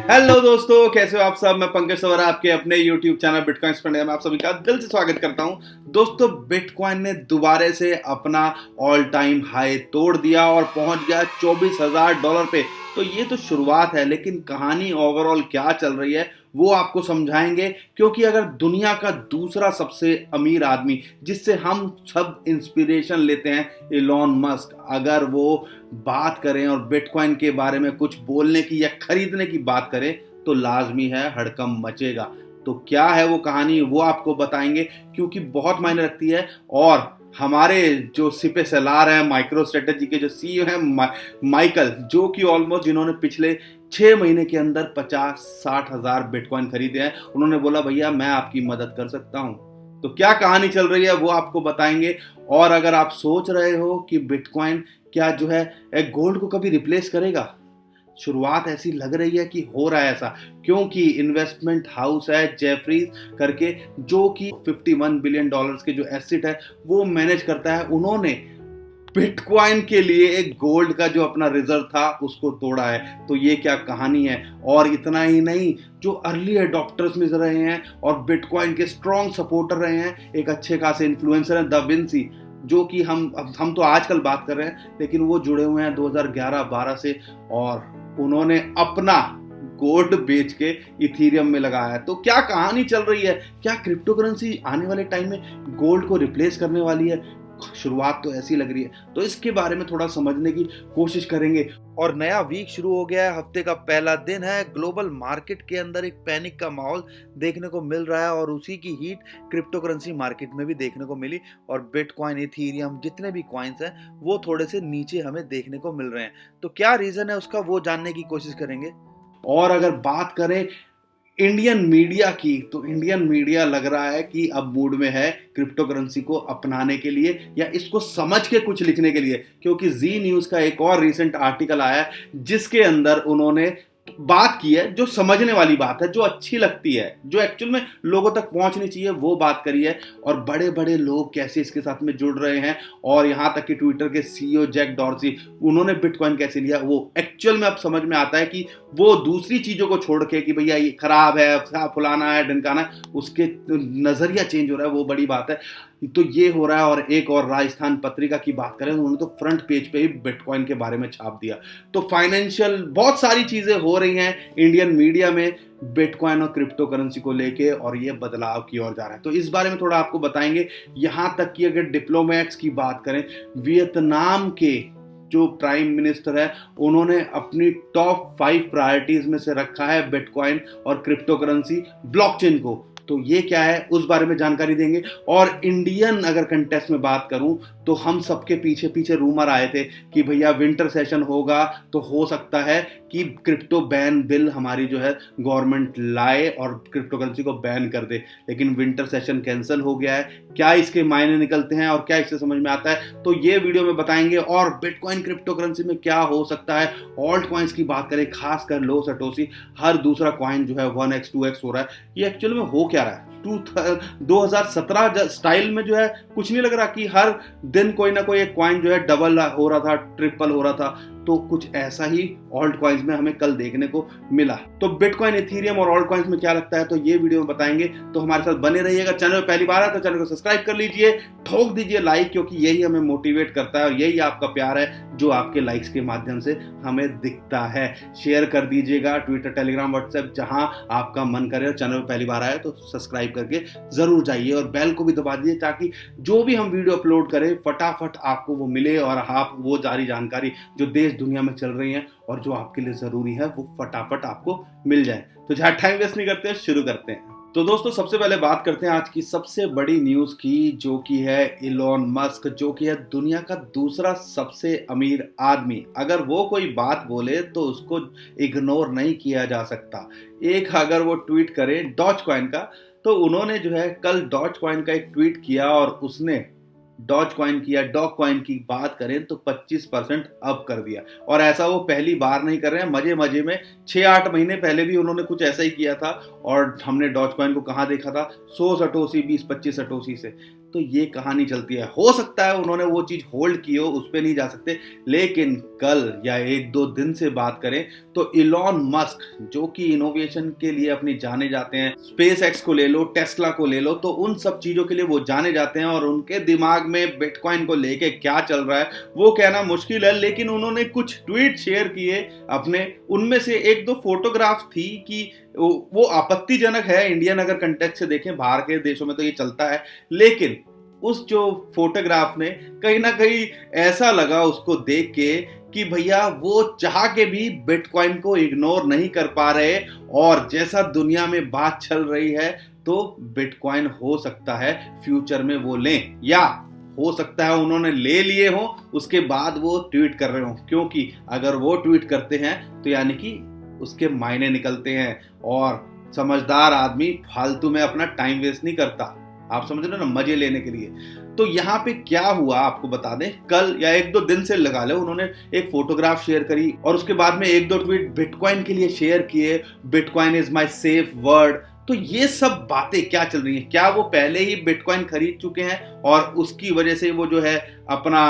Hello दोस्तों, कैसे हो आप सब। मैं पंकज सवरा आपके अपने YouTube चैनल बिटकॉइन स्टडी में आप सभी का दिल से स्वागत करता हूं। दोस्तों, बिटकॉइन ने दोबारा से अपना ऑल टाइम हाई तोड़ दिया और पहुंच गया $24,000 पे। तो ये तो शुरुआत है, लेकिन कहानी ओवरऑल क्या चल रही है वो आपको समझाएंगे। क्योंकि अगर दुनिया का दूसरा सबसे अमीर आदमी जिससे हम सब इंस्पिरेशन लेते हैं, इलॉन मस्क, अगर वो बात करें और बिटकॉइन के बारे में कुछ बोलने की या खरीदने की बात करें तो लाजमी है हड़कंप मचेगा। तो क्या है वो कहानी वो आपको बताएंगे, क्योंकि बहुत मायने रखती है। और हमारे जो सिपे सलार हैं, माइक्रो स्ट्रेटेजी के जो सीईओ हैं माइकल, जो कि ऑलमोस्ट जिन्होंने पिछले 6 महीने के अंदर 50-60 हजार बिटकॉइन खरीदे हैं, उन्होंने बोला भैया मैं आपकी मदद कर सकता हूं। तो क्या कहानी चल रही है वो आपको बताएंगे। और अगर आप सोच रहे हो कि बिटकॉइन क्या जो है गोल्ड को कभी रिप्लेस करेगा, शुरुआत ऐसी लग रही है कि हो रहा है ऐसा, क्योंकि इन्वेस्टमेंट हाउस है जेफरीज करके, जो कि $51 बिलियन के जो एसेट है वो मैनेज करता है। उन्होंने बिटकॉइन के लिए एक गोल्ड का जो अपना रिजर्व था उसको तोड़ा है। तो ये क्या कहानी है। और इतना ही नहीं, जो अर्ली अडॉप्टर्स में रहे हैं और बिटकॉइन के स्ट्रॉन्ग सपोर्टर रहे हैं, एक अच्छे खासे इन्फ्लुएंसर हैं द विंसी, जो कि हम तो आजकल बात कर रहे हैं, लेकिन वो जुड़े हुए हैं 2011-12 से, और उन्होंने अपना गोल्ड बेच के इथीरियम में लगाया है। तो क्या कहानी चल रही है, क्या क्रिप्टोकरेंसी आने वाले टाइम में गोल्ड को रिप्लेस करने वाली है। शुरुआत तो ऐसी लग रही है, तो इसके बारे में थोड़ा समझने की कोशिश करेंगे। और नया वीक शुरू हो गया है, हफ्ते का पहला दिन है। ग्लोबल मार्केट के अंदर एक पैनिक का माहौल देखने को मिल रहा है और उसी की हीट क्रिप्टो करेंसी मार्केट में भी देखने को मिली। और बिटकॉइन, इथीरियम, जितने भी कॉइन्स हैं वो थोड़े से नीचे हमें देखने को मिल रहे हैं। तो क्या रीजन है उसका वो जानने की कोशिश करेंगे। और अगर बात करें इंडियन मीडिया की, तो इंडियन मीडिया लग रहा है कि अब मूड में है क्रिप्टो करेंसी को अपनाने के लिए या इसको समझ के कुछ लिखने के लिए। क्योंकि जी न्यूज़ का एक और रीसेंट आर्टिकल आया है जिसके अंदर उन्होंने बात की है, जो समझने वाली बात है, जो अच्छी लगती है, जो एक्चुअल में लोगों तक पहुंचनी चाहिए, वो बात करी है। और बड़े बड़े लोग कैसे इसके साथ में जुड़ रहे हैं, और यहां तक कि ट्विटर के सीईओ जैक डॉर्सी, उन्होंने बिटकॉइन कैसे लिया, वो एक्चुअल में अब समझ में आता है कि वो दूसरी चीजों को छोड़ के कि भैया ये खराब है, फुलाना है, ढनकाना है, उसके नजरिया चेंज हो रहा है, वो बड़ी बात है। तो ये हो रहा है। और एक और राजस्थान पत्रिका की बात करें, उन्होंने तो फ्रंट पेज पे ही बिटकॉइन के बारे में छाप दिया। तो फाइनेंशियल बहुत सारी चीजें हो रही हैं इंडियन मीडिया में बिटकॉइन और क्रिप्टो करेंसी को लेके, और ये बदलाव की ओर जा रहा है। तो इस बारे में थोड़ा आपको बताएंगे। यहां तक कि अगर डिप्लोमेट्स की बात करें, वियतनाम के जो प्राइम मिनिस्टर है, उन्होंने अपनी टॉप 5 प्रायोरिटीज में से रखा है बिटकॉइन और क्रिप्टो करेंसी, ब्लॉकचेन को। तो ये क्या है उस बारे में जानकारी देंगे। और इंडियन अगर कंटेस्ट में बात करूं, तो हम सबके पीछे पीछे रूमर आए थे कि भैया विंटर सेशन होगा, तो हो सकता है कि क्रिप्टो बैन बिल हमारी जो है गवर्नमेंट लाए और क्रिप्टो करेंसी को बैन कर दे। लेकिन विंटर सेशन कैंसिल हो गया है। क्या इसके मायने निकलते हैं और क्या इससे समझ में आता है, तो ये वीडियो में बताएंगे। और बिटकॉइन क्रिप्टो करेंसी में क्या हो सकता है। ऑल्ट कॉइन्स की बात करें, खासकर लो सटोसी, हर दूसरा कॉइन जो है 1x 2x हो रहा है। ये एक्चुअल में हो क्या रहा है। 2017 स्टाइल में जो है कुछ नहीं लग रहा कि हर दिन कोई ना कोई एक कॉइन जो है डबल हो रहा था, ट्रिपल हो रहा था। तो कुछ ऐसा ही ऑल्ट कॉइन्स में हमें कल देखने को मिला। तो बिटकॉइन, इथीरियम और ऑल्ट कॉइन्स में क्या लगता है, तो ये वीडियो में बताएंगे। तो हमारे साथ बने रहिएगा। चैनल में पहली बार है तो चैनल को सब्सक्राइब कर लीजिए, ठोक दीजिए लाइक, क्योंकि यही हमें मोटिवेट करता है और यही आपका प्यार है जो आपके लाइक्स के माध्यम से हमें दिखता है। शेयर कर दीजिएगा ट्विटर, टेलीग्राम, व्हाट्सएप, जहां आपका मन करे। चैनल में पहली बार आए तो सब्सक्राइब करके जरूर जाइए और बेल को भी दबा दीजिए, ताकि जो भी हम वीडियो अपलोड करें फटाफट आपको वो मिले और आप वो सारी जानकारी जो देश दुनिया में चल रही है और जो आपके लिए जरूरी है वो फटाफट आपको मिल जाए। तो जहां टाइम वेस्ट नहीं करते, शुरू करते हैं। तो दोस्तों, सबसे पहले बात करते हैं आज की सबसे बड़ी न्यूज की, जो कि है इलॉन मस्क, जो कि है दुनिया का दूसरा सबसे अमीर आदमी। अगर वो कोई बात बोले तो उसको इग्नोर नहीं किया जा सकता। एक अगर वो ट्वीट करे डॉज कॉइन का, तो उन्होंने जो है कल डॉज कॉइन का एक ट्वीट किया और उसने डॉज कॉइन की या डॉग कॉइन की बात करें तो 25% अप कर दिया। और ऐसा वो पहली बार नहीं कर रहे हैं, मजे मजे में 6-8 महीने पहले भी उन्होंने कुछ ऐसा ही किया था। और हमने डॉज कॉइन को कहाँ देखा था, 100 सटोसी, 20-25 सटोसी से। तो ये कहानी चलती है। हो सकता है उन्होंने वो चीज होल्ड की हो, उस पर नहीं जा सकते, लेकिन कल या एक दो दिन से बात करें तो इलॉन मस्क जो कि इनोवेशन के लिए अपनी जाने जाते हैं, स्पेस एक्स को ले लो, टेस्ला को ले लो, तो उन सब चीजों के लिए वो जाने जाते हैं और उनके दिमाग में बिटकॉइन को लेके क्या चल रहा है वो कहना मुश्किल है। लेकिन उन्होंने कुछ ट्वीट शेयर किए अपने, उनमें से एक दो फोटोग्राफ थी कि वो आपत्तिजनक है इंडियन अगर कंटेक्स्ट से देखें, बाहर के देशों में तो ये चलता है, लेकिन उस जो फोटोग्राफ ने कहीं ना कहीं ऐसा लगा उसको देख के कि भैया वो चाह के भी बिटकॉइन को इग्नोर नहीं कर पा रहे, और जैसा दुनिया में बात चल रही है तो बिटकॉइन हो सकता है फ्यूचर में वो लें, या हो सकता है उन्होंने ले लिए हो उसके बाद वो ट्वीट कर रहे हो, क्योंकि अगर वो ट्वीट करते हैं तो यानी कि उसके मायने निकलते हैं, और समझदार आदमी फालतू में अपना टाइम वेस्ट नहीं करता, आप समझ रहे हो ना, मजे लेने के लिए। तो यहाँ पे क्या हुआ आपको बता दें, कल या एक दो दिन से लगा लो, उन्होंने एक फोटोग्राफ शेयर करी और उसके बाद में एक दो ट्वीट बिटकॉइन के लिए शेयर किए, bitcoin is my safe word. तो ये सब बातें क्या चल रही हैं? क्या वो पहले ही बिटकॉइन खरीद चुके हैं और उसकी वजह से वो जो है अपना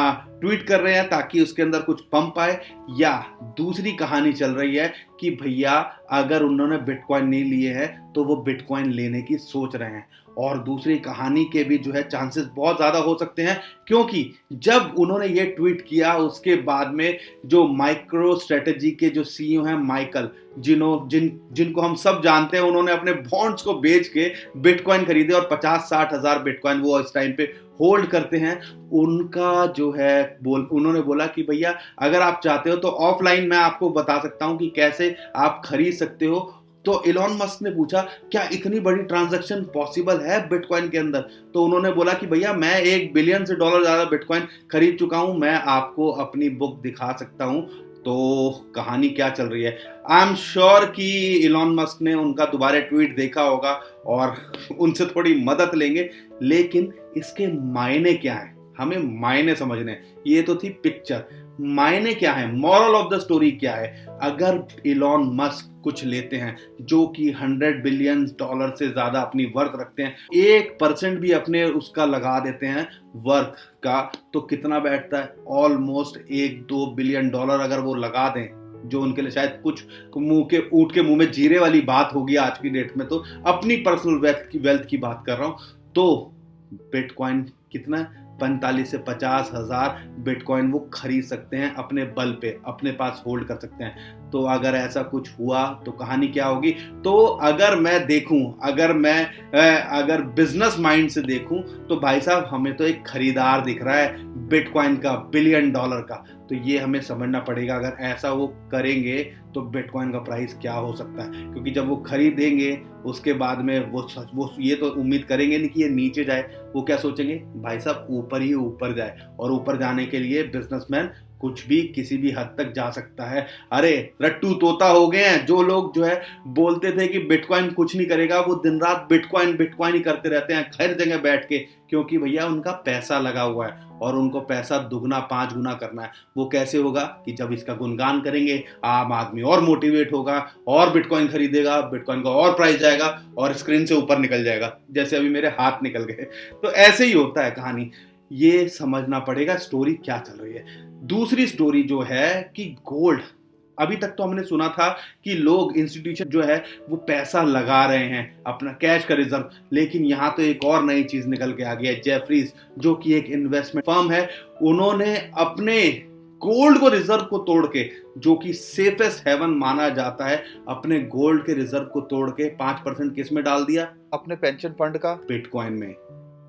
ट्वीट कर रहे हैं ताकि उसके अंदर कुछ पंप आए, या दूसरी कहानी चल रही है कि भैया अगर उन्होंने बिटकॉइन नहीं लिए हैं तो वो बिटकॉइन लेने की सोच रहे हैं? और दूसरी कहानी के भी जो है चांसेस बहुत ज्यादा हो सकते हैं, क्योंकि जब उन्होंने ये ट्वीट किया उसके बाद में जो माइक्रो स्ट्रेटेजी के जो सीईओ हैं माइकल, जिनको हम सब जानते हैं, उन्होंने अपने बॉन्ड्स को बेच के बिटकॉइन खरीदे और 50-60 हजार बिटकॉइन वो इस टाइम पे होल्ड करते हैं। उनका जो है उन्होंने बोला कि भैया अगर आप चाहते हो तो ऑफलाइन मैं आपको बता सकता हूं कि कैसे आप खरीद सकते हो। तो इलॉन मस्क ने पूछा क्या इतनी बड़ी ट्रांजैक्शन पॉसिबल है बिटकॉइन के अंदर? तो उन्होंने बोला कि भैया मैं $1 बिलियन से ज्यादा बिटकॉइन खरीद चुका हूं, मैं आपको अपनी बुक दिखा सकता हूं। तो कहानी क्या चल रही है? आई एम श्योर कि इलॉन मस्क ने उनका दोबारा ट्वीट देखा होगा और उनसे थोड़ी मदद लेंगे, लेकिन इसके मायने क्या है हमें मायने समझने हैं। ये तो थी पिक्चर, मायने क्या है, मॉरल ऑफ द स्टोरी क्या है? अगर इलॉन मस्क कुछ लेते हैं जो कि $100 बिलियन से ज्यादा अपनी वर्थ रखते हैं, 1% भी अपने उसका लगा देते हैं वर्थ का, तो कितना बैठता है? ऑलमोस्ट $1-2 बिलियन अगर वो लगा दें, जो उनके लिए शायद कुछ ऊँट के मुंह में जीरे वाली बात होगी आज की डेट में। तो अपनी पर्सनल वेल्थ की बात कर रहा हूं, तो बिटकॉइन कितना 45 से 50 हजार बिटकॉइन वो खरीद सकते हैं अपने बल पे, अपने पास होल्ड कर सकते हैं। तो अगर ऐसा कुछ हुआ तो कहानी क्या होगी? तो अगर मैं देखूं, अगर बिजनेस माइंड से देखूं, तो भाई साहब हमें तो एक खरीदार दिख रहा है बिटकॉइन का $1 बिलियन का। तो ये हमें समझना पड़ेगा अगर ऐसा वो करेंगे तो बिटकॉइन का प्राइस क्या हो सकता है, क्योंकि जब वो खरीदेंगे उसके बाद में वो ये तो उम्मीद करेंगे नहीं कि ये नीचे जाए, वो क्या सोचेंगे भाई साहब ऊपर ही ऊपर जाए, और ऊपर जाने के लिए बिजनेसमैन कुछ भी किसी भी हद तक जा सकता है। अरे रट्टू तोता हो गए हैं जो लोग जो है बोलते थे कि बिटकॉइन कुछ नहीं करेगा, वो दिन रात बिटकॉइन ही करते रहते हैं हर जगह बैठ के, क्योंकि भैया उनका पैसा लगा हुआ है और उनको पैसा दुगना 5 गुना करना है। वो कैसे होगा कि जब इसका गुणगान करेंगे आम आदमी और मोटिवेट होगा और बिटकॉइन खरीदेगा, बिटकॉइन का और प्राइस जाएगा और स्क्रीन से ऊपर निकल जाएगा, जैसे अभी मेरे हाथ निकल गए। तो ऐसे ही होता है कहानी, ये समझना पड़ेगा स्टोरी क्या चल रही है। दूसरी स्टोरी जो है कि गोल्ड, अभी तक तो हमने सुना था कि लोग इंस्टीट्यूशन जो है वो पैसा लगा रहे हैं अपना कैश का रिजर्व, लेकिन यहाँ तो एक और नई चीज निकल के आ गई है। जेफरीज जो कि एक इन्वेस्टमेंट फर्म है, उन्होंने अपने गोल्ड को रिजर्व को तोड़ के, जो कि सेफेस्ट हेवन माना जाता है, अपने गोल्ड के रिजर्व को तोड़ के 5% किस में डाल दिया? अपने पेंशन फंड का बिटकॉइन में।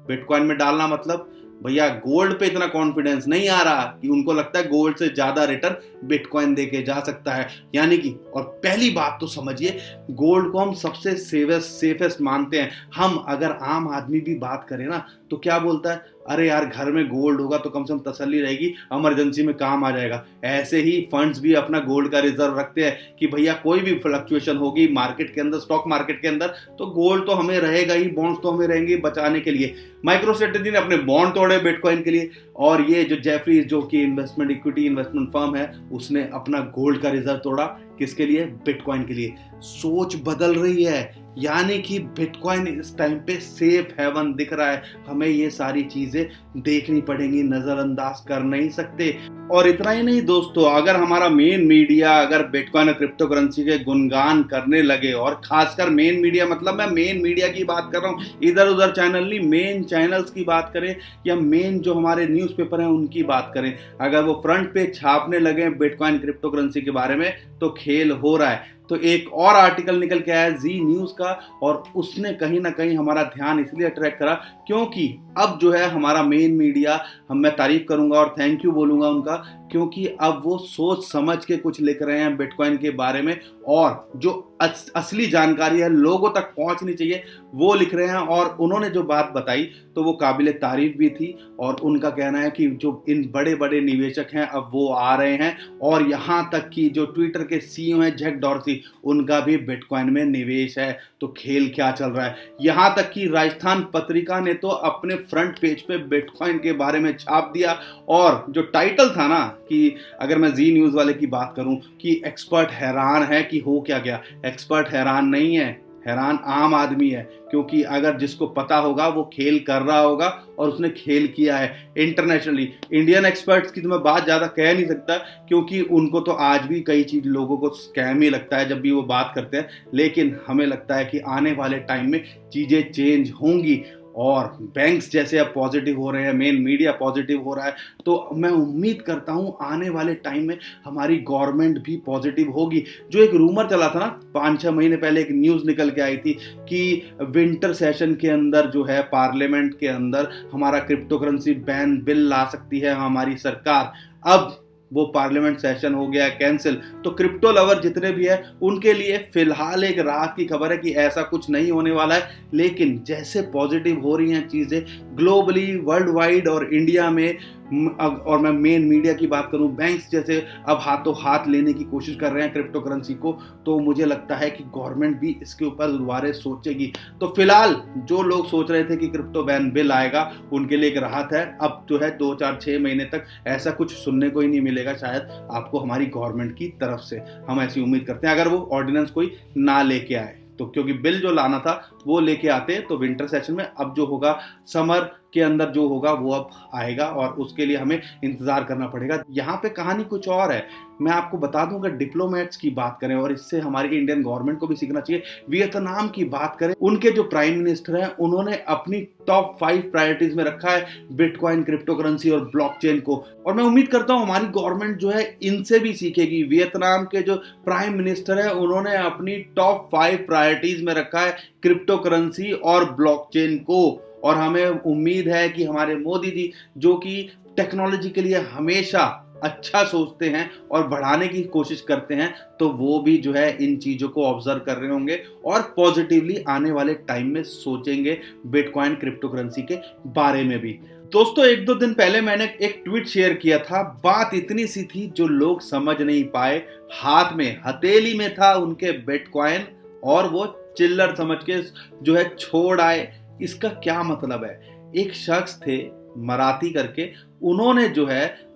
बिटकॉइन में डालना मतलब भैया गोल्ड पे इतना कॉन्फिडेंस नहीं आ रहा कि उनको लगता है गोल्ड से ज्यादा रिटर्न बिटकॉइन देके जा सकता है, यानी कि, और पहली बात तो समझिए, गोल्ड को हम सबसे सेफेस्ट मानते हैं। हम अगर आम आदमी भी बात करें ना तो क्या बोलता है, अरे यार घर में गोल्ड होगा तो कम से कम तसल्ली रहेगी, इमरजेंसी में काम आ जाएगा। ऐसे ही फंड्स भी अपना गोल्ड का रिजर्व रखते हैं कि भैया कोई भी फ्लक्चुएशन होगी मार्केट के अंदर, स्टॉक मार्केट के अंदर, तो गोल्ड तो हमें रहेगा ही, बॉन्ड्स तो हमें रहेंगे बचाने के लिए। माइक्रो स्ट्रेटेजी ने अपने बॉन्ड तोड़े बिटकॉइन के लिए, और ये जो जेफरीज जो कि इक्विटी इन्वेस्टमेंट फर्म है, उसने अपना गोल्ड का रिजर्व तोड़ा किसके लिए? बिटकॉइन के लिए। सोच बदल रही है यानी कि बिटकॉइन इस टाइम पे सेफ हेवन दिख रहा है। हमें ये सारी चीजें देखनी पड़ेंगी, नजरअंदाज कर नहीं सकते। और इतना ही नहीं दोस्तों, अगर हमारा मेन मीडिया अगर बिटकॉइन और क्रिप्टो करेंसी के गुणगान करने लगे, और खासकर मेन मीडिया मतलब मैं मेन मीडिया की बात कर रहा हूँ, इधर उधर चैनल नहीं, मेन चैनल्स की बात करें या मेन जो हमारे न्यूज़पेपर हैं उनकी बात करें, अगर वो फ्रंट पे छापने लगे बिटकॉइन क्रिप्टो करेंसी के बारे में तो खेल हो रहा है। तो एक और आर्टिकल निकल के आया जी न्यूज़ का, और उसने कहीं ना कहीं हमारा ध्यान इसलिए अट्रैक्ट करा क्योंकि अब जो है हमारा मेन मीडिया, मैं तारीफ करूंगा और थैंक यू बोलूंगा उनका, क्योंकि अब वो सोच समझ के कुछ लिख रहे हैं बिटकॉइन के बारे में, और जो असली जानकारी है लोगों तक पहुंचनी चाहिए वो लिख रहे हैं। और उन्होंने जो बात बताई तो वो काबिले तारीफ भी थी, और उनका कहना है कि जो इन बड़े बड़े निवेशक हैं अब वो आ रहे हैं, और यहाँ तक कि जो ट्विटर के सीईओ हैं जैक डॉर्सी, उनका भी बिटकॉइन में निवेश है। तो खेल क्या चल रहा है, यहाँ तक कि राजस्थान पत्रिका ने तो अपने फ्रंट पेज पे बिटकॉइन के बारे में छाप दिया, और जो टाइटल था ना कि अगर मैं जी न्यूज़ वाले की बात करूं कि एक्सपर्ट हैरान है कि हो क्या गया, एक्सपर्ट हैरान नहीं है, हैरान आम आदमी है, क्योंकि अगर जिसको पता होगा वो खेल कर रहा होगा, और उसने खेल किया है इंटरनेशनली। इंडियन एक्सपर्ट्स की तो मैं बात ज़्यादा कह नहीं सकता, क्योंकि उनको तो आज भी कई चीज़ लोगों को स्कैम ही लगता है जब भी वो बात करते हैं, लेकिन हमें लगता है कि आने वाले टाइम में चीज़ें चेंज होंगी, और बैंक्स जैसे अब पॉजिटिव हो रहे हैं, मेन मीडिया पॉजिटिव हो रहा है, तो मैं उम्मीद करता हूं आने वाले टाइम में हमारी गवर्नमेंट भी पॉजिटिव होगी। जो एक रूमर चला था ना 5-6 महीने पहले, एक न्यूज़ निकल के आई थी कि विंटर सेशन के अंदर जो है पार्लियामेंट के अंदर हमारा क्रिप्टो करेंसी बैन बिल ला सकती है हमारी सरकार। अब वो पार्लियामेंट सेशन हो गया कैंसिल, तो क्रिप्टो लवर जितने भी है उनके लिए फिलहाल एक राहत की खबर है कि ऐसा कुछ नहीं होने वाला है। लेकिन जैसे पॉजिटिव हो रही हैं चीज़ें ग्लोबली, वर्ल्ड वाइड और इंडिया में, और मैं मेन मीडिया की बात करूं, बैंक्स जैसे अब हाथों हाथ लेने की कोशिश कर रहे हैं क्रिप्टो करेंसी को, तो मुझे लगता है कि गवर्नमेंट भी इसके ऊपर दोबारा सोचेगी। तो फिलहाल जो लोग सोच रहे थे कि क्रिप्टो बैन बिल आएगा उनके लिए एक राहत है। अब जो है 2-4-6 महीने तक ऐसा कुछ सुनने को ही नहीं मिलेगा शायद आपको हमारी गवर्नमेंट की तरफ से, हम ऐसी उम्मीद करते हैं, अगर वो ऑर्डिनेंस कोई ना लेके आए तो, क्योंकि बिल जो लाना था वो लेके आते तो विंटर सेशन में, अब जो होगा समर के अंदर जो होगा वो अब आएगा, और उसके लिए हमें इंतजार करना पड़ेगा। यहाँ पे कहानी कुछ और है, मैं आपको बता दूं, अगर डिप्लोमेट्स की बात करें, और इससे हमारी इंडियन गवर्नमेंट को भी सीखना चाहिए, वियतनाम की बात करें, उनके जो प्राइम मिनिस्टर हैं उन्होंने अपनी टॉप 5 प्रायोरिटीज में रखा है बिटकॉइन, क्रिप्टो करेंसी और ब्लॉकचेन को। और मैं उम्मीद करता हूं हमारी गवर्नमेंट जो है इनसे भी सीखेगी। वियतनाम के जो प्राइम मिनिस्टर है उन्होंने अपनी टॉप 5 प्रायोरिटीज में रखा है क्रिप्टो करेंसी और ब्लॉकचेन को, और हमें उम्मीद है कि हमारे मोदी जी जो कि टेक्नोलॉजी के लिए हमेशा अच्छा सोचते हैं और बढ़ाने की कोशिश करते हैं, तो वो भी जो है इन चीज़ों को ऑब्जर्व कर रहे होंगे और पॉजिटिवली आने वाले टाइम में सोचेंगे बिटकॉइन क्रिप्टो करेंसी के बारे में भी। दोस्तों 1-2 दिन पहले मैंने एक ट्वीट शेयर किया था, बात इतनी सी थी जो लोग समझ नहीं पाए, हाथ में हथेली में था उनके बिटकॉइन, और वो चिल्लर समझ के जो है छोड़ आए। इसका क्या मतलब है, एक शख्स थे मराठी करके, उन्होंने जो है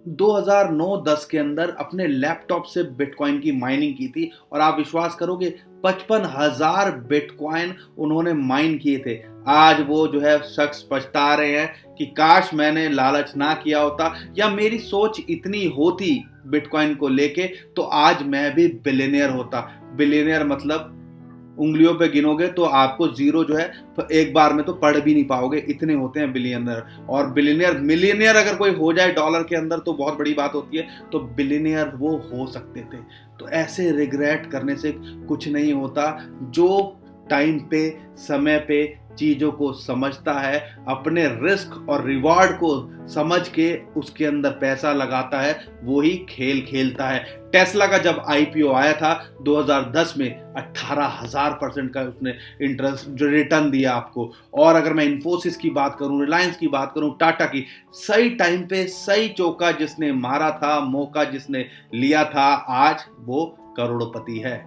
2009-10 के अंदर अपने लैपटॉप से बिटकॉइन की माइनिंग की थी, और आप विश्वास करोगे 55,000 बिटकॉइन उन्होंने माइन किए थे। आज वो जो है शख्स पछता रहे हैं कि काश मैंने लालच ना किया होता, या मेरी सोच इतनी होती बिटकॉइन को लेके तो आज मैं भी बिलियनियर होता। बिलियनियर मतलब उंगलियों पे गिनोगे तो आपको जीरो जो है एक बार में तो पढ़ भी नहीं पाओगे, इतने होते हैं बिलियनर। और बिलियनियर, मिलियनियर अगर कोई हो जाए डॉलर के अंदर तो बहुत बड़ी बात होती है, तो बिलियनियर वो हो सकते थे। तो ऐसे रिग्रेट करने से कुछ नहीं होता। जो टाइम पे, समय पे चीज़ों को समझता है, अपने रिस्क और रिवार्ड को समझ के उसके अंदर पैसा लगाता है, वो ही खेल खेलता है। टेस्ला का जब आईपीओ आया था 2010 में 18,000% का उसने इंटरेस्ट जो रिटर्न दिया आपको। और अगर मैं इन्फोसिस की बात करूं, रिलायंस की बात करूं, टाटा की, सही टाइम पे सही चौका जिसने मारा था, मौका जिसने लिया था, आज वो करोड़पति है।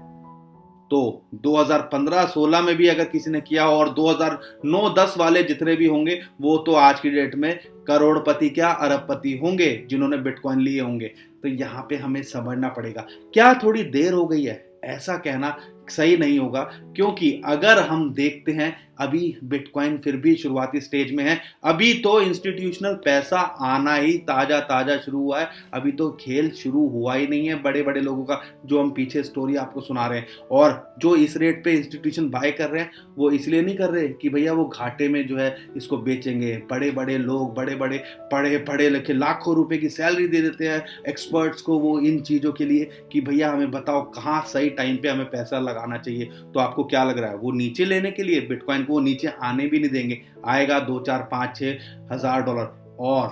तो 2015-16 में भी अगर किसी ने किया और 2009-10 वाले जितने भी होंगे वो तो आज की डेट में करोड़पति क्या अरबपति होंगे जिन्होंने बिटकॉइन लिए होंगे। तो यहाँ पे हमें समझना पड़ेगा, क्या थोड़ी देर हो गई है ऐसा कहना सही नहीं होगा, क्योंकि अगर हम देखते हैं अभी बिटकॉइन फिर भी शुरुआती स्टेज में है। अभी तो इंस्टीट्यूशनल पैसा आना ही ताजा ताजा शुरू हुआ है, अभी तो खेल शुरू हुआ ही नहीं है बड़े बड़े लोगों का, जो हम पीछे स्टोरी आपको सुना रहे हैं। और जो इस रेट पे इंस्टीट्यूशन बाय कर रहे हैं वो इसलिए नहीं कर रहे कि भैया वो घाटे में जो है इसको बेचेंगे। बड़े बड़े लोग, बड़े बड़े पढ़े लिखे लाखों रुपए की सैलरी दे देते हैं एक्सपर्ट्स को वो इन चीज़ों के लिए कि भैया हमें बताओ कहाँ सही टाइम पे हमें पैसा लगाना चाहिए। तो आपको क्या लग रहा है, वो नीचे लेने के लिए बिटकॉइन को वो नीचे आने भी नहीं देंगे? आएगा 2 4 5 6 हज़ार डॉलर। और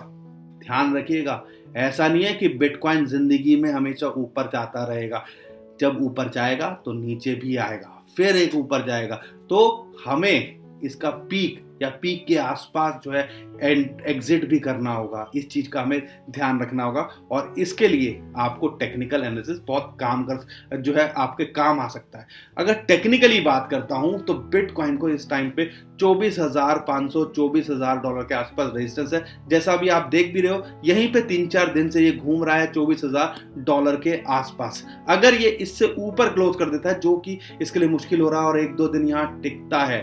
ध्यान रखिएगा, ऐसा नहीं है कि बिटकॉइन जिंदगी में हमेशा ऊपर जाता रहेगा। जब ऊपर जाएगा तो नीचे भी आएगा, फिर एक ऊपर जाएगा। तो हमें इसका पीक या पीक के आसपास जो है एग्जिट भी करना होगा। इस चीज का हमें ध्यान रखना होगा, और इसके लिए आपको टेक्निकल एनालिसिस बहुत जो है आपके काम आ सकता है। अगर टेक्निकली बात करता हूं तो बिटकॉइन को इस टाइम पे 24,500 $24,000 के आसपास रेजिस्टेंस है। जैसा अभी आप देख भी रहे हो, यहीं पे 3 4 दिन से ये घूम रहा है $24,000 के आसपास। अगर ये इससे ऊपर क्लोज कर देता है, जो कि इसके लिए मुश्किल हो रहा है, और 1 2 दिन यहाँ टिकता है,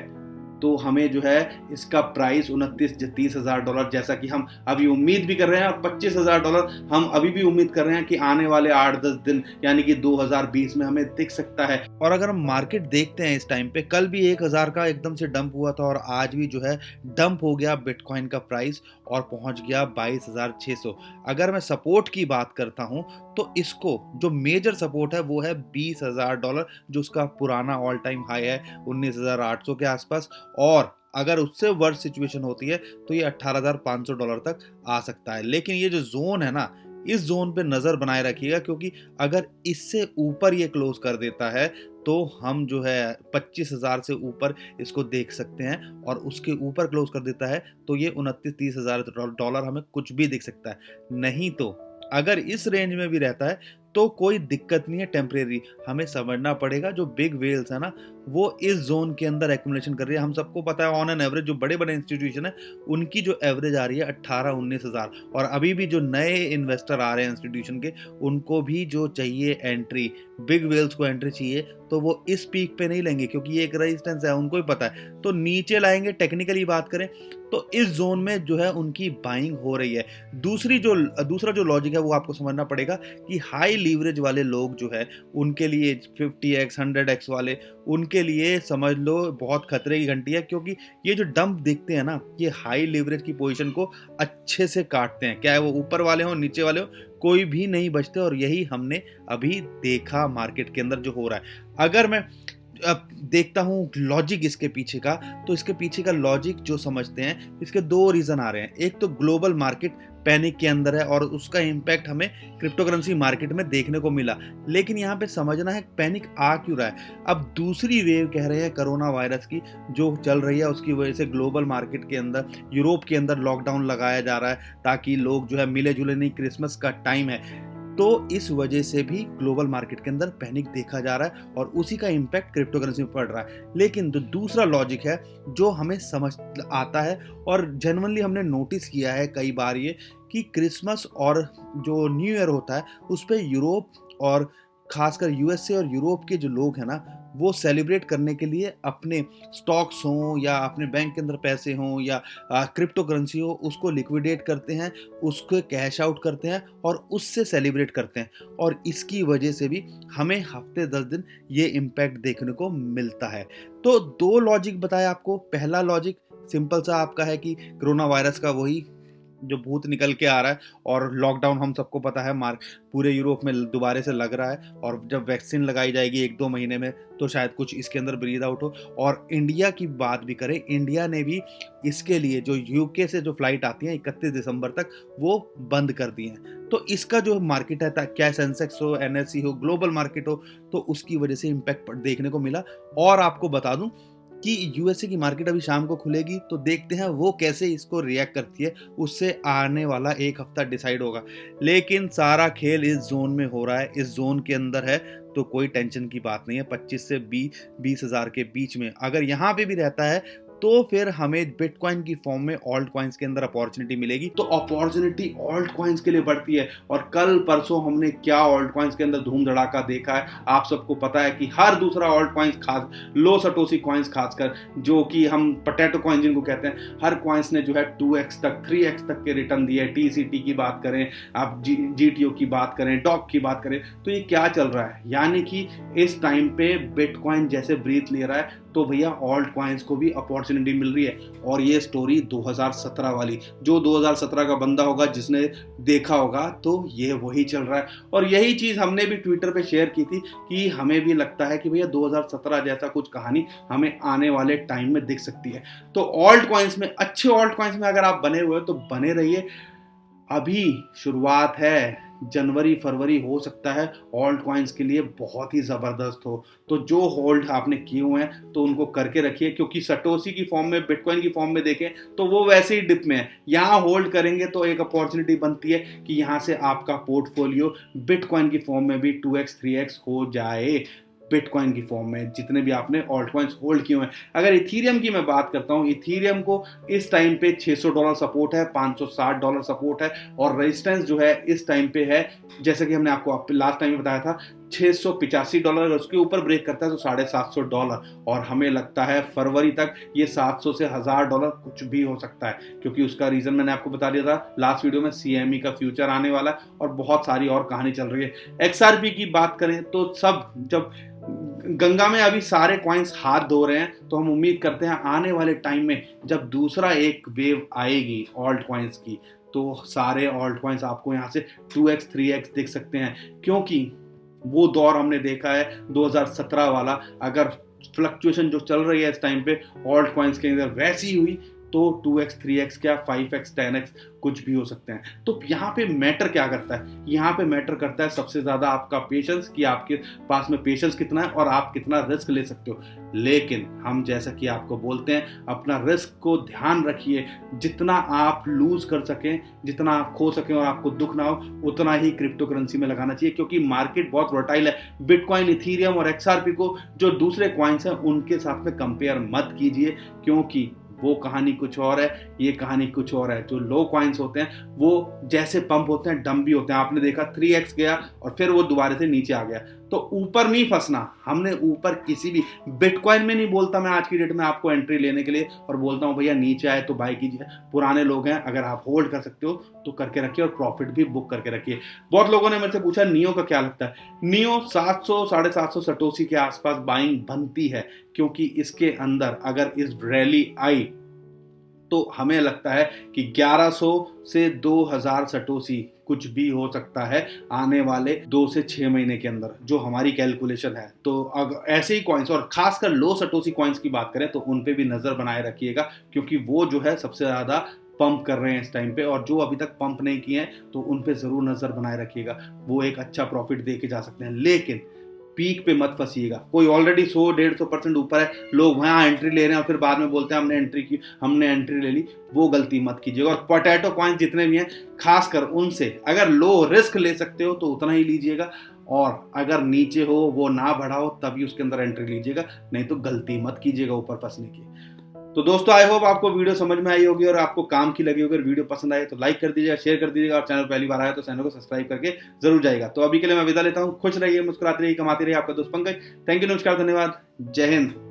तो हमें जो है इसका प्राइस 29 30 हज़ार डॉलर जैसा कि हम अभी उम्मीद भी कर रहे हैं, और $25,000 हम अभी भी उम्मीद कर रहे हैं कि आने वाले 8 10 दिन यानी कि 2020 में हमें दिख सकता है। और अगर हम मार्केट देखते हैं इस टाइम पे, कल भी 1,000 का एकदम से डंप हुआ था, और आज भी जो है डंप हो गया बिटकॉइन का प्राइस और पहुंच गया 22,600। अगर मैं सपोर्ट की बात करता हूं तो इसको जो मेजर सपोर्ट है वो है $20,000, जो उसका पुराना ऑल टाइम हाई है 19,800 के आसपास। और अगर उससे वर्स्ट सिचुएशन होती है तो ये $18,500 तक आ सकता है। लेकिन ये जो जोन है ना, इस जोन पे नजर बनाए रखिएगा, क्योंकि अगर इससे ऊपर ये क्लोज कर देता है तो हम जो है 25,000 से ऊपर इसको देख सकते हैं, और उसके ऊपर क्लोज कर देता है तो ये 29 30 हज़ार डॉलर हमें कुछ भी दिख सकता है। नहीं तो अगर इस रेंज में भी रहता है तो कोई दिक्कत नहीं है, टेम्परेरी। हमें समझना पड़ेगा जो बिग वेल्स है ना, वो इस जोन के अंदर एक्यूमुलेशन कर रही है। हम सबको पता है ऑन एन एवरेज जो बड़े बड़े इंस्टीट्यूशन है उनकी जो एवरेज आ रही है 18 19 हज़ार। और अभी भी जो नए इन्वेस्टर आ रहे हैं इंस्टीट्यूशन के, उनको भी जो चाहिए एंट्री, बिग वेल्स को एंट्री चाहिए, तो वो इस पीक पे नहीं लेंगे, क्योंकि ये एक रेजिस्टेंस है, उनको ही पता है, तो नीचे लाएंगे। टेक्निकली बात करें तो इस जोन में जो है उनकी बाइंग हो रही है। दूसरा जो लॉजिक है वो आपको समझना पड़ेगा कि हाई लीवरेज वाले लोग जो है उनके लिए 50x 100x वाले, उनके लिए समझ लो बहुत खतरे की घंटी है। क्योंकि ये जो डंप देखते हैं ना, ये हाई लीवरेज की पोजीशन को अच्छे से काटते हैं, क्या है वो ऊपर वाले हो नीचे वाले हो, कोई भी नहीं बचते। और यही हमने अभी देखा मार्केट के अंदर जो हो रहा है। अगर मैं अब देखता हूँ लॉजिक इसके पीछे का, तो इसके पीछे का लॉजिक जो समझते हैं, इसके 2 रीजन आ रहे हैं। एक तो ग्लोबल मार्केट पैनिक के अंदर है, और उसका इम्पैक्ट हमें क्रिप्टो करेंसी मार्केट में देखने को मिला। लेकिन यहाँ पे समझना है पैनिक आ क्यों रहा है। अब दूसरी वेव कह रहे हैं कोरोना वायरस की जो चल रही है, उसकी वजह से ग्लोबल मार्केट के अंदर, यूरोप के अंदर लॉकडाउन लगाया जा रहा है ताकि लोग जो है मिले जुले नहीं, क्रिसमस का टाइम है। तो इस वजह से भी ग्लोबल मार्केट के अंदर पैनिक देखा जा रहा है, और उसी का इंपैक्ट क्रिप्टो करेंसी में पड़ रहा है। लेकिन जो दूसरा लॉजिक है जो हमें समझ आता है, और जेन्युइनली हमने नोटिस किया है कई बार ये, कि क्रिसमस और जो न्यू ईयर होता है उस पर यूरोप और खासकर यूएसए और यूरोप के जो लोग हैं ना, वो सेलिब्रेट करने के लिए अपने स्टॉक्स हों या अपने बैंक के अंदर पैसे हों या क्रिप्टो करेंसी हो, उसको लिक्विडेट करते हैं, उसको कैश आउट करते हैं और उससे सेलिब्रेट करते हैं। और इसकी वजह से भी हमें हफ्ते 10 दिन ये इम्पैक्ट देखने को मिलता है। तो 2 लॉजिक बताए आपको। पहला लॉजिक सिंपल सा आपका है कि कोरोना वायरस का वही जो भूत निकल के आ रहा है, और लॉकडाउन हम सबको पता है पूरे यूरोप में दोबारा से लग रहा है, और जब वैक्सीन लगाई जाएगी 1 2 महीने में तो शायद कुछ इसके अंदर ब्रीद आउट हो। और इंडिया की बात भी करें, इंडिया ने भी इसके लिए जो यूके से जो फ्लाइट आती है 31 दिसंबर तक, वो बंद कर दी हैं। तो इसका जो मार्केट है, क्या सेंसेक्स हो, एनएससी हो, ग्लोबल मार्केट हो, तो उसकी वजह से इम्पैक्ट देखने को मिला। और आपको बता दूं कि यूएसए की मार्केट अभी शाम को खुलेगी, तो देखते हैं वो कैसे इसको रिएक्ट करती है, उससे आने वाला 1 हफ्ता डिसाइड होगा। लेकिन सारा खेल इस जोन में हो रहा है, इस जोन के अंदर है, तो कोई टेंशन की बात नहीं है। 25 से 20 हज़ार के बीच में अगर यहाँ पे भी रहता है तो फिर हमें बिटकॉइन की फॉर्म में ऑल्ट कॉइन्स के अंदर अपॉर्चुनिटी मिलेगी। तो अपॉर्चुनिटी ऑल्ट कॉइन्स के लिए बढ़ती है। और कल परसों हमने क्या ऑल्ट कॉइन्स के अंदर धूम धड़ाका देखा है, आप सबको पता है कि हर दूसरा ऑल्ट कॉइन्स, खास लो सटोसी कॉइन्स खासकर, जो कि हम पोटैटो कॉइन जिनको कहते हैं, हर कॉइन्स ने जो है 2x तक 3x तक के रिटर्न दिए। टीसीटी की बात करें, आप जीटीओ की बात करें, डॉग की बात करें, तो ये क्या चल रहा है, यानी कि इस टाइम पे बिटकॉइन जैसे ब्रीथ ले रहा है तो भैया ऑल्ट कॉइन्स को भी अपॉर्चुनिटी मिल रही है। और ये स्टोरी 2017 वाली, जो 2017 का बंदा होगा जिसने देखा होगा तो ये वही चल रहा है। और यही चीज हमने भी ट्विटर पे शेयर की थी कि हमें भी लगता है कि भैया 2017 जैसा कुछ कहानी हमें आने वाले टाइम में दिख सकती है। तो ऑल्ट कॉइन्स में, अच्छे ऑल्ट कॉइन्स में अगर आप बने हुए हो तो बने रहिए। अभी शुरुआत है, जनवरी फरवरी हो सकता है ऑल्ट कॉइन्स के लिए बहुत ही ज़बरदस्त हो। तो जो होल्ड आपने किए हुए हैं तो उनको करके रखिए, क्योंकि सटोसी की फॉर्म में, बिटकॉइन की फॉर्म में देखें तो वो वैसे ही डिप में है। यहाँ होल्ड करेंगे तो एक अपॉर्चुनिटी बनती है कि यहाँ से आपका पोर्टफोलियो बिटकॉइन की फॉर्म में भी 2x 3x हो जाए। बिटकॉइन की फॉर्म में जितने भी आपने ऑल्ट कॉइन्स होल्ड किए हुए हैं। अगर इथीरियम की मैं बात करता हूं, इथीरियम को इस टाइम पे $600 सपोर्ट है, $560 सपोर्ट है, और रेजिस्टेंस जो है इस टाइम पे है, जैसे कि हमने आपको लास्ट टाइम में बताया था, $685। उसके ऊपर ब्रेक करता है तो $750। और हमें लगता है फरवरी तक ये 700 से $1000 कुछ भी हो सकता है, क्योंकि उसका रीजन मैंने आपको बता दिया था लास्ट वीडियो में, सीएमई का फ्यूचर आने वाला है और बहुत सारी और कहानी चल रही है। एक्सआरपी की बात करें तो सब, जब गंगा में अभी सारे कॉइन्स हाथ धो रहे हैं, तो हम उम्मीद करते हैं आने वाले टाइम में जब दूसरा एक वेव आएगी ऑल्ट कॉइन्स की, तो सारे ऑल्ट कॉइन्स आपको यहाँ से 2x 3x दिख सकते हैं। क्योंकि वो दौर हमने देखा है 2017 वाला, अगर फ्लक्चुएशन जो चल रही है इस टाइम पे ऑल्ट कॉइन्स के अंदर वैसी हुई तो 2x 3x क्या 5x 10x कुछ भी हो सकते हैं। तो यहाँ पे मैटर क्या करता है, यहाँ पे मैटर करता है सबसे ज्यादा आपका पेशेंस, कि आपके पास में पेशेंस कितना है और आप कितना रिस्क ले सकते हो। लेकिन हम जैसा कि आपको बोलते हैं, अपना रिस्क को ध्यान रखिए, जितना आप लूज कर सकें, जितना आप खो सकें और आपको दुख ना हो, उतना ही क्रिप्टो करेंसी में लगाना चाहिए, क्योंकि मार्केट बहुत वोटाइल है। बिटकॉइन, इथीरियम और एक्सआरपी को, जो दूसरे कॉइन्स हैं, उनके साथ में कंपेयर मत कीजिए, क्योंकि वो कहानी कुछ और है, ये कहानी कुछ और है। जो लो कॉइन्स होते हैं वो जैसे पंप होते हैं, डम भी होते हैं। आपने देखा 3x गया और फिर वो दोबारा से नीचे आ गया। तो ऊपर नहीं फंसना, हमने ऊपर किसी भी, बिटकॉइन में नहीं बोलता मैं आज की डेट में आपको एंट्री लेने के लिए, और बोलता हूँ भैया नीचे आए तो बाय कीजिए। पुराने लोग हैं, अगर आप होल्ड कर सकते हो तो करके रखिए और प्रॉफिट भी बुक करके रखिए। बहुत लोगों ने मेरे से पूछा नियो का क्या लगता है। नियो 700 750 सटोसी के आसपास बाइंग बनती है, क्योंकि इसके अंदर अगर इस रैली आई तो हमें लगता है कि 1100 से 2000 सटोसी कुछ भी हो सकता है आने वाले 2 से 6 महीने के अंदर, जो हमारी कैलकुलेशन है। तो अगर ऐसे ही कॉइन्स, और खासकर लो सटोसी कॉइन्स की बात करें, तो उन पे भी नजर बनाए रखिएगा, क्योंकि वो जो है सबसे ज्यादा पंप कर रहे हैं इस टाइम पे, और जो अभी तक पंप नहीं किए हैं तो उन पे जरूर नजर बनाए रखिएगा। वो एक अच्छा प्रॉफिट दे के जा सकते हैं, लेकिन पीक पे मत फंसिएगा। कोई ऑलरेडी 100-150% ऊपर है, लोग वहां एंट्री ले रहे हैं और फिर बाद में बोलते हैं हमने एंट्री की, हमने एंट्री ले ली, वो गलती मत कीजिएगा। और पोटैटो कॉइन जितने भी हैं, खासकर उनसे अगर लो रिस्क ले सकते हो तो उतना ही लीजिएगा, और अगर नीचे हो वो ना बढ़ाओ तभी उसके अंदर एंट्री लीजिएगा, नहीं तो गलती मत कीजिएगा ऊपर फंसने की। तो दोस्तों, आई होप आपको वीडियो समझ में आई होगी और आपको काम की लगी होगी। अगर वीडियो पसंद आए तो लाइक कर दीजिएगा, शेयर कर दीजिएगा, और चैनल पहली बार आया तो चैनल को सब्सक्राइब करके जरूर जाएगा। तो अभी के लिए मैं विदा लेता हूँ। खुश रहिए, मुस्कुराते रहिए, कमाते रहिए। आपका दोस्त पंकज। थैंक यू, नमस्कार, धन्यवाद, जय हिंद।